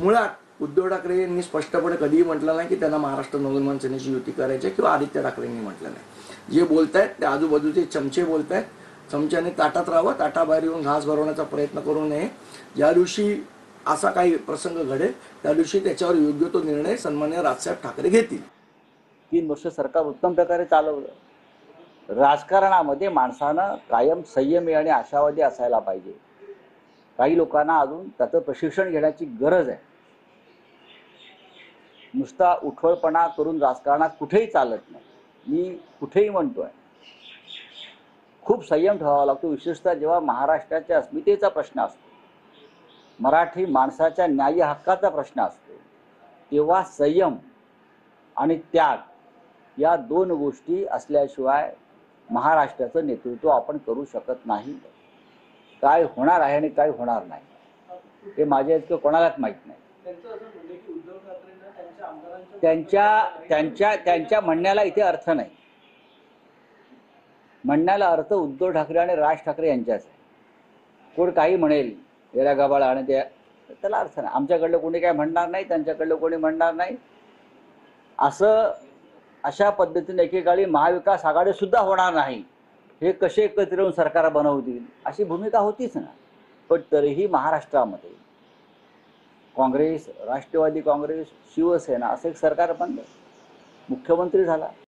मुळात उद्धव ठाकरे यांनी स्पष्टपणे कधीही म्हटलं नाही की त्यांना महाराष्ट्र नवनिर्माण सेनेची युती करायची किंवा आदित्य ठाकरेंनी म्हटलं नाही। जे बोलतायत ते आजूबाजूचे चमचे बोलतायत। चमच्याने ताटात राहावं, ताटाबाहेर येऊन घास भरवण्याचा प्रयत्न करू नये। ज्या दिवशी असा काही प्रसंग घडेल त्या दिवशी त्याच्यावर योग्य तो निर्णय सन्माननीय राजसाहेब ठाकरे घेतील। 3 वर्ष सरकार उत्तम प्रकारे चालवलं। राजकारणामध्ये माणसानं कायम संयमी आणि आशावादी असायला पाहिजे। काही लोकांना अजून त्याचं प्रशिक्षण घेण्याची गरज आहे। नुसता उठवळपणा करून राजकारणात कुठेही चालत नाही। मी कुठेही म्हणतोय खूप संयम ठेवावा लागतो, विशेषतः जेव्हा महाराष्ट्राच्या अस्मितेचा प्रश्न असतो, मराठी माणसाच्या न्याय हक्काचा प्रश्न असतो, तेव्हा संयम आणि त्याग या 2 गोष्टी असल्याशिवाय महाराष्ट्राचं नेतृत्व आपण करू शकत नाही। काय होणार आहे आणि काय होणार नाही हे माझ्या इतकं कोणालाच माहीत नाही। त्यांच्या म्हणण्याला इथे अर्थ नाही। म्हणण्याला अर्थ उद्धव ठाकरे आणि राज ठाकरे यांच्याच आहे। कोण काही म्हणेल येड्या गबाळा आणि त्याला अर्थ नाही। आमच्याकडलं कोणी काय म्हणणार नाही, त्यांच्याकडलं कोणी म्हणणार नाही। अशा पद्धतीने एकेकाळी महाविकास आघाडी सुद्धा होणार नाही, हे कसे एकत्र येऊन सरकार बनवतील अशी भूमिका होतीच ना। पण तरीही महाराष्ट्रामध्ये काँग्रेस, राष्ट्रवादी काँग्रेस, शिवसेना असं एक सरकार बनलं, मुख्यमंत्री झाला।